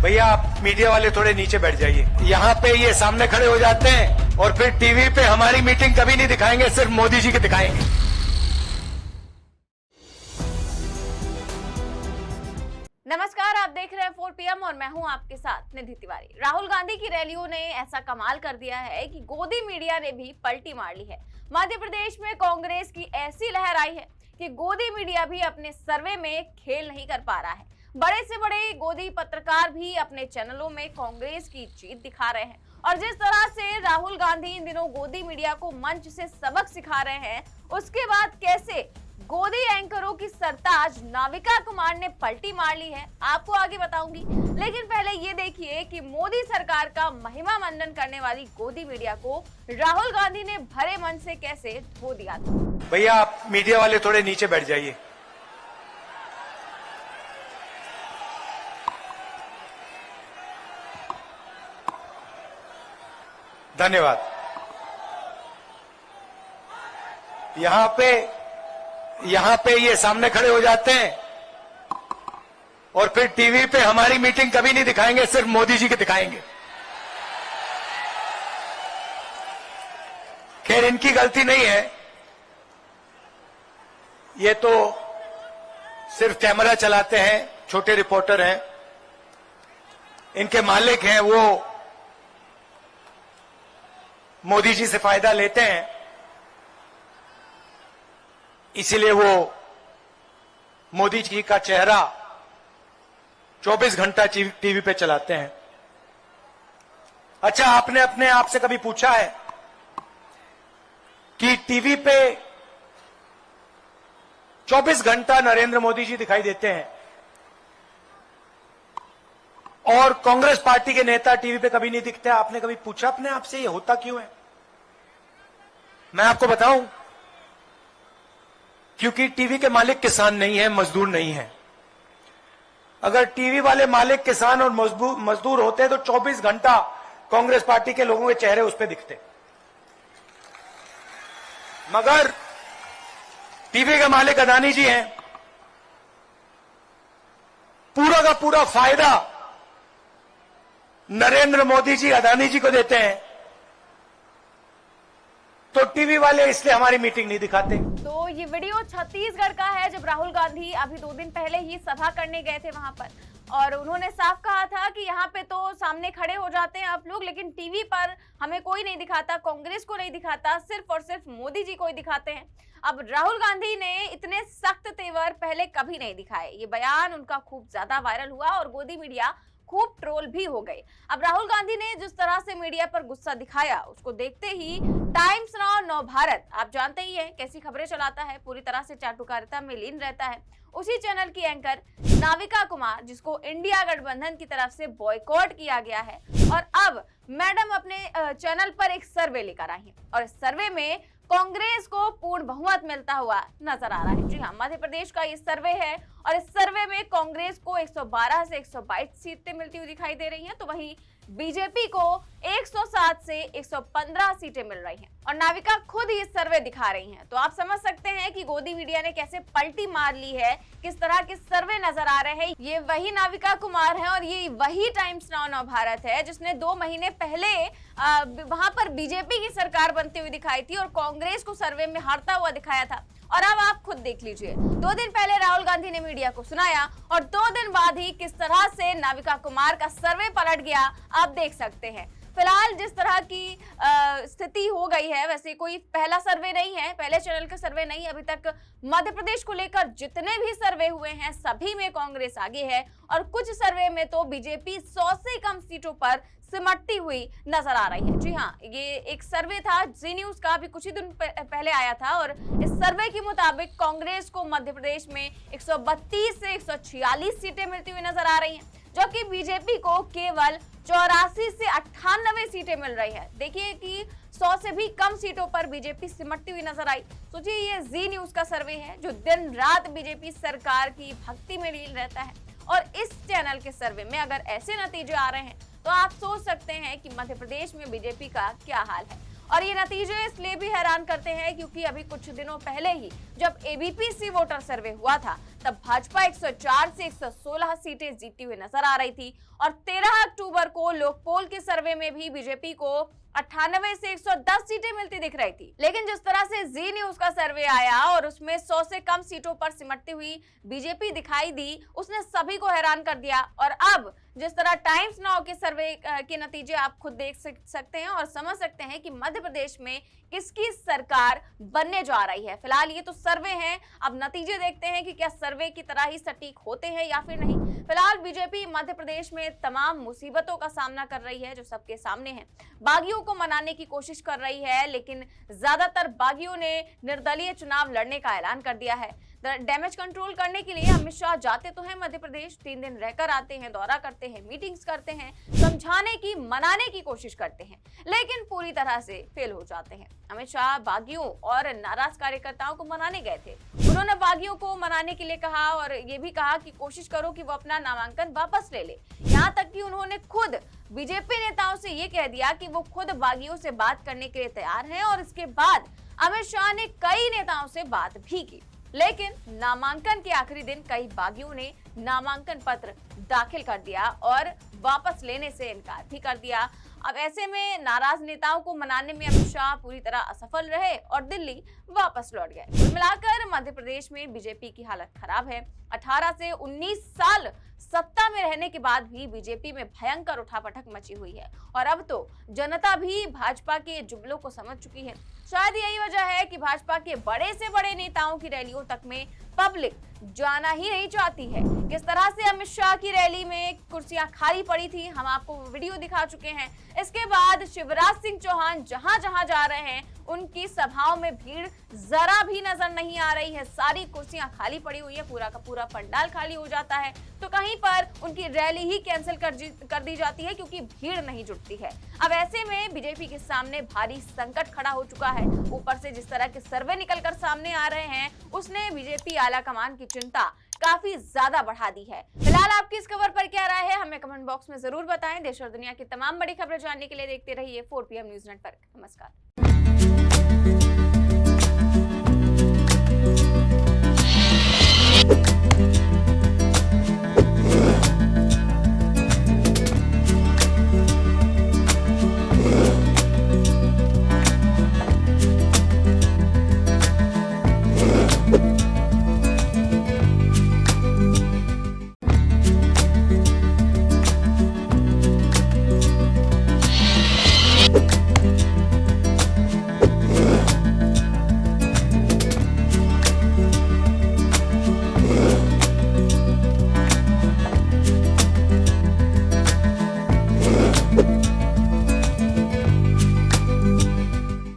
भैया आप मीडिया वाले थोड़े नीचे बैठ जाइए। यहाँ पे ये सामने खड़े हो जाते हैं और फिर टीवी पे हमारी मीटिंग कभी नहीं दिखाएंगे, सिर्फ मोदी जी की दिखाएंगे। नमस्कार, आप देख रहे हैं 4 PM और मैं हूं आपके साथ निधि तिवारी। राहुल गांधी की रैलियों ने ऐसा कमाल कर दिया है कि गोदी मीडिया ने भी पलटी मार ली है। मध्य प्रदेश में कांग्रेस की ऐसी लहर आई है कि गोदी मीडिया भी अपने सर्वे में खेल नहीं कर पा रहा है। बड़े से बड़े गोदी पत्रकार भी अपने चैनलों में कांग्रेस की जीत दिखा रहे हैं और जिस तरह से राहुल गांधी इन दिनों गोदी मीडिया को मंच से सबक सिखा रहे हैं, उसके बाद कैसे गोदी एंकरों की सरताज नाविका कुमार ने पलटी मार ली है, आपको आगे बताऊंगी। लेकिन पहले ये देखिए कि मोदी सरकार का महिमा मंडन करने वाली गोदी मीडिया को राहुल गांधी ने भरे मन से कैसे धो दिया था। भैया आप मीडिया वाले थोड़े नीचे बैठ जाइए। धन्यवाद। यहाँ पे ये सामने खड़े हो जाते हैं और फिर टीवी पे हमारी मीटिंग कभी नहीं दिखाएंगे, सिर्फ मोदी जी की दिखाएंगे। खैर इनकी गलती नहीं है, ये तो सिर्फ कैमरा चलाते हैं, छोटे रिपोर्टर हैं। इनके मालिक हैं वो मोदी जी से फायदा लेते हैं, इसीलिए वो मोदी जी का चेहरा 24 घंटा टीवी पे चलाते हैं। अच्छा, आपने अपने आप से कभी पूछा है कि टीवी पे 24 घंटा नरेंद्र मोदी जी दिखाई देते हैं और कांग्रेस पार्टी के नेता टीवी पे कभी नहीं दिखते? आपने कभी पूछा अपने आप से ये होता क्यों है? मैं आपको बताऊं, क्योंकि टीवी के मालिक किसान नहीं है, मजदूर नहीं है। अगर टीवी वाले मालिक किसान और मजदूर होते तो 24 घंटा कांग्रेस पार्टी के लोगों के चेहरे उस पर दिखते। मगर टीवी के मालिक अदानी जी हैं, पूरा का पूरा फायदा नरेंद्र मोदी जी अदानी जी को देते हैं, तो टीवी वाले इसलिए हमारी मीटिंग नहीं दिखाते। तो ये वीडियो छत्तीसगढ़ का है, जब राहुल गांधी अभी 2 दिन पहले ही सभा करने गए थे वहां पर, और उन्होंने साफ कहा था कि यहाँ पे तो सामने खड़े हो जाते हैं आप लोग, लेकिन टीवी पर हमें कोई नहीं दिखाता, कांग्रेस को नहीं दिखाता, सिर्फ और सिर्फ मोदी जी को ही दिखाते हैं। अब राहुल गांधी ने इतने सख्त तेवर पहले कभी नहीं दिखाए। ये बयान उनका खूब ज्यादा वायरल हुआ और गोदी मीडिया खूब ट्रोल भी हो गए। अब राहुल गांधी ने जिस तरह से मीडिया पर गुस्सा दिखाया, उसको देखते ही टाइम्स नाउ नव भारत, आप जानते ही हैं कैसी खबरें चलाता है, पूरी तरह से चाटुकारिता में लीन रहता है, उसी चैनल की एंकर नाविका कुमार, जिसको इंडिया गठबंधन की तरफ से बॉयकॉट किया गया है, और अब मैडम अपने चैनल पर एक सर्वे लेकर आई है और इस सर्वे में कांग्रेस को पूर्ण बहुमत मिलता हुआ नजर आ रहा है। जी हाँ, मध्य प्रदेश का ये सर्वे है और इस सर्वे में कांग्रेस को 112 से 122 सीटें मिलती हुई दिखाई दे रही हैं, तो वहीं बीजेपी को 107 से 115 सीटें मिल रही हैं और नाविका खुद ये सर्वे दिखा रही हैं। तो आप समझ सकते हैं कि गोदी मीडिया ने कैसे पलटी मार ली है, किस तरह के सर्वे नजर आ रहे हैं। ये वही नाविका कुमार है और ये वही टाइम्स नाउ नव भारत है जिसने 2 महीने पहले वहां पर बीजेपी की सरकार बनती हुई दिखाई थी और कांग्रेस को सर्वे में हारता हुआ दिखाया था। और अब आप खुद देख लीजिए, 2 दिन पहले राहुल गांधी ने मीडिया को सुनाया और 2 दिन बाद ही किस तरह से नाविका कुमार का सर्वे पलट गया, आप देख सकते हैं। फिलहाल जिस तरह की स्थिति हो गई है, वैसे कोई पहला सर्वे नहीं है, पहले चैनल का सर्वे नहीं, अभी तक मध्य प्रदेश को लेकर जितने भी सर्वे हुए हैं सभी में कांग्रेस आगे है और कुछ सर्वे में तो बीजेपी 100 से कम सीटों पर सिमटती हुई नजर आ रही है। जी हाँ, ये एक सर्वे था जी न्यूज का, अभी कुछ ही दिन पहले आया था और इस सर्वे के मुताबिक कांग्रेस को मध्य प्रदेश में 132 से 146 सीटें मिलती हुई नजर आ रही हैं, जबकि बीजेपी को केवल 84 से 98 सीटें मिल रही है। देखिए कि 100 से भी कम सीटों पर बीजेपी सिमटती हुई नजर आई। सोचिए, ये जी न्यूज का सर्वे है जो दिन रात बीजेपी सरकार की भक्ति में लीन रहता है और इस चैनल के सर्वे में अगर ऐसे नतीजे आ रहे हैं तो आप सोच सकते हैं कि मध्य प्रदेश में बीजेपी का क्या हाल है। और ये नतीजे इसलिए भी हैरान करते हैं क्योंकि अभी कुछ दिनों पहले ही जब एबीपी वोटर सर्वे हुआ था तब भाजपा 104 से 116 सीटें जीतती हुई नजर आ रही थी और 13 अक्टूबर को लोकपोल के सर्वे में भी बीजेपी को 98 से 110 सीटें मिलती दिख रही थी। लेकिन जिस तरह से जी न्यूज का सर्वे आया और उसमें 100 से कम सीटों पर सिमटती हुई बीजेपी दिखाई दी, उसने सभी को हैरान कर दिया। और अब जिस तरह टाइम्स नाउ के सर्वे के नतीजे आप खुद देख सकते हैं और समझ सकते हैं कि मध्य प्रदेश में किसकी सरकार बनने जा रही है। फिलहाल ये तो सर्वे हैं, अब नतीजे देखते हैं कि क्या सर्वे की तरह ही सटीक होते हैं या फिर नहीं। फिलहाल बीजेपी मध्य प्रदेश में तमाम मुसीबतों का सामना कर रही है जो सबके सामने है। बागियों को मनाने की कोशिश कर रही है, लेकिन ज्यादातर बागियों ने निर्दलीय चुनाव लड़ने का ऐलान कर दिया है। डैमेज कंट्रोल करने के लिए अमित शाह जाते तो हैं मध्य प्रदेश, 3 दिन रहकर आते हैं, दौरा करते हैं, मीटिंग्स करते हैं, समझाने की मनाने की कोशिश करते हैं, लेकिन पूरी तरह से फेल हो जाते हैं। अमित शाह बागियों और नाराज कार्यकर्ताओं को मनाने गए थे। उन्होंने बागियों को मनाने के लिए कहा और ये भी कहा कि कोशिश करो कि वो अपना नामांकन वापस ले ले। यहाँ तक कि उन्होंने खुद बीजेपी नेताओं से ये कह दिया कि वो खुद बागियों से बात करने के लिए तैयार हैं और इसके बाद अमित शाह ने कई नेताओं से बात भी की। लेकिन नामांकन के आखिरी दिन कई बागियों ने नामांकन पत्र दाखिल कर दिया और वापस लेने से इनकार भी कर दिया। अब ऐसे में नाराज नेताओं को मनाने में अमित शाह पूरी तरह असफल रहे और दिल्ली वापस लौट गए। कुल मिलाकर मध्य प्रदेश में बीजेपी की हालत खराब है। 18 से 19 साल सत्ता में रहने के बाद भी बीजेपी में भयंकर उठापटक मची हुई है और अब तो जनता भी भाजपा के जुमलों को समझ चुकी है। शायद यही वजह है कि भाजपा के बड़े से बड़े नेताओं की रैलियों तक में पब्लिक जाना ही नहीं चाहती है। किस तरह से अमित शाह की रैली में कुर्सियां खाली पड़ी थी, हम आपको वीडियो दिखा चुके हैं। इसके बाद शिवराज सिंह चौहान जहां जहां जा रहे हैं उनकी सभाओं में भीड़ जरा भी नजर नहीं आ रही है। सारी कुर्सियां खाली पड़ी हुई है, पूरा का पूरा पंडाल खाली हो जाता है, तो कहीं पर उनकी रैली ही कैंसिल कर दी जाती है क्योंकि भीड़ नहीं जुटती है। अब ऐसे में बीजेपी के सामने भारी संकट खड़ा हो चुका है। ऊपर से जिस तरह के सर्वे निकलकर सामने आ रहे हैं उसने बीजेपी आला कमान की चिंता काफी ज्यादा बढ़ा दी है। फिलहाल आपकी इस खबर पर क्या राय है, हमें कमेंट बॉक्स में जरूर बताएं। देश और दुनिया की तमाम बड़ी खबरें जानने के लिए देखते रहिए 4 PM न्यूज नेटवर्क। नमस्कार।